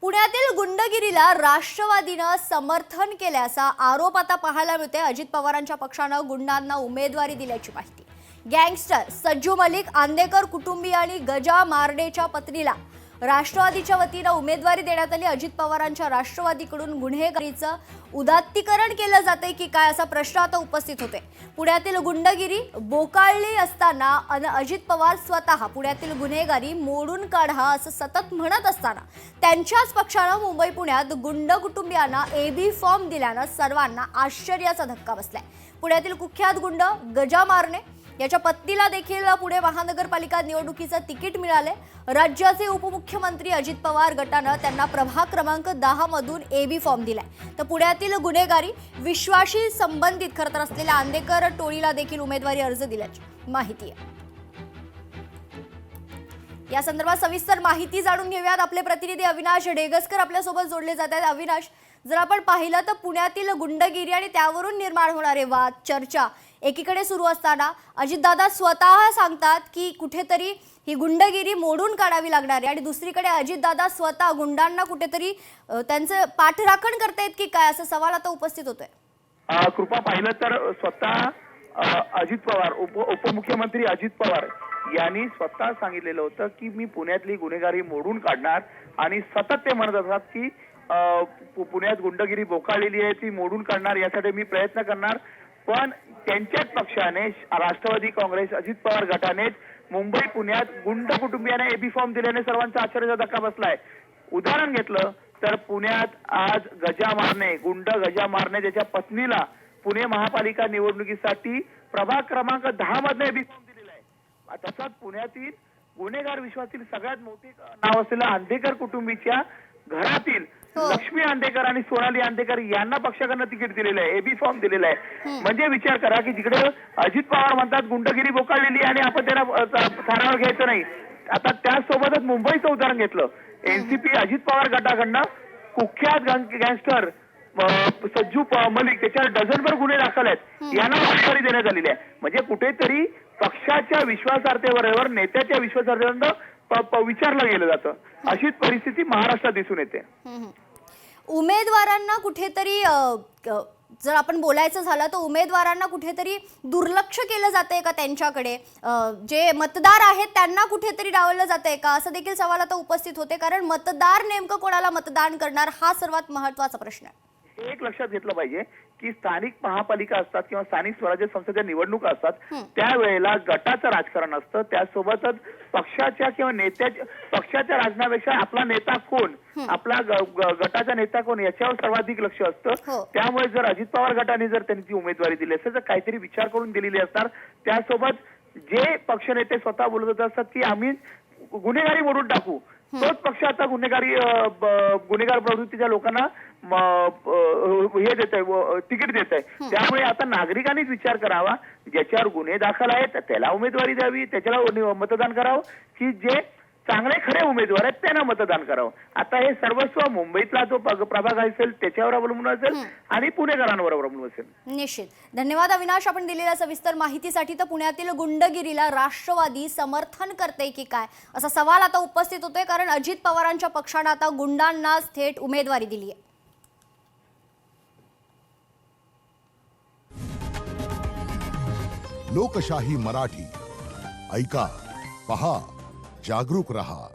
पुण्यातील गुंडगिरीला राष्ट्रवादीनं समर्थन केल्याचा आरोप आता पाहायला मिळते। अजित पवारांच्या पक्षानं गुंडांना उमेदवारी दिल्याची माहिती। गँगस्टर सज्जू मलिक आंदेकर कुटुंबीयांनी गजा मारडेच्या पत्नीला राष्ट्रवादीच्या वतीनं उमेदवारी देण्यात आली। अजित पवारांच्या राष्ट्रवादीकडून गुन्हेगारीचं उदात्तीकरण केलं जाते की काय असा प्रश्न आता उपस्थित होते। पुण्यातील गुंडगिरी बोकाळली असताना अजित पवार स्वतः पुण्यातील गुन्हेगारी मोडून काढा असं सतत म्हणत असताना त्यांच्याच पक्षानं मुंबई पुण्यात गुंड कुटुंबियांना एबी फॉर्म दिल्यानं सर्वांना आश्चर्याचा धक्का बसलाय। पुण्यातील कुख्यात गुंड गजा मारणे याच्या पत्नीला देखील पुणे महानगरपालिका निवडणुकीचं तिकीट मिळाले। राज्याचे उपमुख्यमंत्री अजित पवार गटानं त्यांना प्रभाग क्रमांक 10 मधून एबी फॉर्म दिलाय। तर पुण्यातील गुन्हेगारी विश्वाशी संबंधित खरं तर असलेल्या आंदेकर टोळीला देखील उमेदवारी अर्ज दिल्याची माहिती आहे। या संदर्भात सविस्तर माहिती जाणून घेऊयात। आपले प्रतिनिधी अविनाश डेगस्कर आपल्या सोबत जोडले जात आहेत। अविनाश, जर आपण पाहिलं तर पुण्यातील गुंडगिरी आणि त्यावरून निर्माण होणारे वाद चर्चा एकीकडे सुरू असताना अजितदादा स्वतः सांगतात की कुठेतरी ही गुंडगिरी मोडून काढावी लागणार आहे आणि दुसरीकडे अजितदादा स्वतः गुंडांना कुठेतरी त्यांचं पाठराखण करतायत की काय असा सवाल आता उपस्थित होतोय। कृपा पाहिलं तर स्वतः अजित पवार उपमुख्यमंत्री अजित पवार यांनी स्वतः सांगितलेलं होतं की मी पुण्यातली गुन्हेगारी मोडून काढणार आणि सतत ते म्हणत असतात की पुण्यात गुंडगिरी बोकाळलेली आहे ती मोडून काढणार, यासाठी मी प्रयत्न करणार। पण त्यांच्याच पक्षाने राष्ट्रवादी काँग्रेस अजित पवार गटाने मुंबई पुण्यात गुंड कुटुंबियांना एबी फॉर्म दिल्याने सर्वांचा आश्चर्याचा धक्का बसलाय। उदाहरण घेतलं तर पुण्यात आज गजा मारणे गुंड गजा मारणे त्याच्या पत्नीला पुणे महापालिका निवडणुकीसाठी प्रभाग क्रमांक 10 मध्ये एबी फॉर्म दिलेला आहे। तसंच पुण्यातील गुन्हेगार विश्वातील सगळ्यात मोठे नाव असलेल्या आंदेकर कुटुंबीच्या घरातील लक्ष्मी आंदेकर आणि सोनाली आंदेकर यांना पक्षाकडनं तिकीट दिलेलं आहे, एबी फॉर्म दिलेला आहे। म्हणजे विचार करा की जिकडे अजित पवार म्हणतात गुंडगिरी बोकाळलेली आणि आपण त्याला थारावर घ्यायचं नाही, आता त्यासोबतच मुंबईचं उदाहरण घेतलं। एनसीपी अजित पवार गटाकडनं कुख्यात गँगस्टर सज्जू मलिक त्याच्यावर डझनभर गुन्हे दाखल आहेत, यांना उमेदवारी देण्यात आलेली आहे। म्हणजे कुठेतरी पक्षाच्या विश्वासार्हतेवर नेत्याच्या विश्वासार्हतेवर विचारलं गेलं जातं, अशीच परिस्थिती महाराष्ट्रात दिसून येते। उमेदवारांना कुठेतरी जर आपण बोलायचं झालं तर उमेदवारांना कुठेतरी दुर्लक्ष केलं जातंय का, त्यांच्याकडे जे मतदार आहेत त्यांना कुठेतरी डावललं जातंय का असं देखील सवाल आता उपस्थित होते। कारण मतदार नेमकं कोणाला मतदान करणार हा सर्वात महत्त्वाचा प्रश्न आहे। एक लक्षात घेतलं पाहिजे की स्थानिक महापालिका असतात किंवा स्थानिक स्वराज्य संस्थेच्या निवडणुका असतात, त्यावेळेला गटाचं राजकारण असतं, त्यासोबतच पक्षाच्या किंवा नेत्याच्या पक्षाच्या राजकारणापेक्षा आपला नेता कोण, आपला गटाचा नेता कोण याच्यावर सर्वाधिक लक्ष असतं। त्यामुळे जर अजित पवार गटाने जर त्यांची उमेदवारी दिली असेल तर काहीतरी विचार करून दिलेली असणार। त्यासोबत जे पक्षनेते स्वतः बोलत असतात की आम्ही गुन्हेगारी मोडून टाकू, तोच पक्ष आता गुन्हेगार प्रवृत्तीच्या लोकांना हे देत आहे, तिकीट देत आहे। त्यामुळे आता नागरिकांनीच विचार करावा, ज्याच्यावर गुन्हे दाखल आहेत त्याला उमेदवारी द्यावी, त्याच्याला मतदान करावं, की जे चांगले खरे उमेदवार आहेत त्यांना मतदान करावं। आता हे सर्वस्व मुंबईतला जो प्रभाग असेल त्याच्यावर अवलंबून असेल आणि पुणेकरांवर अवलंबून असेल। निश्चित। धन्यवाद अविनाश, आपण दिलेल्या सविस्तर माहितीसाठी। तर पुण्यातील गुंडगिरीला राष्ट्रवादी समर्थन करते की काय असा सवाल आता उपस्थित होतोय, कारण अजित पवारांच्या पक्षाने आता गुंडांनाच थेट उमेदवारी दिली आहे। लोकशाही मराठी ऐका, पहा, जागरूक रहा।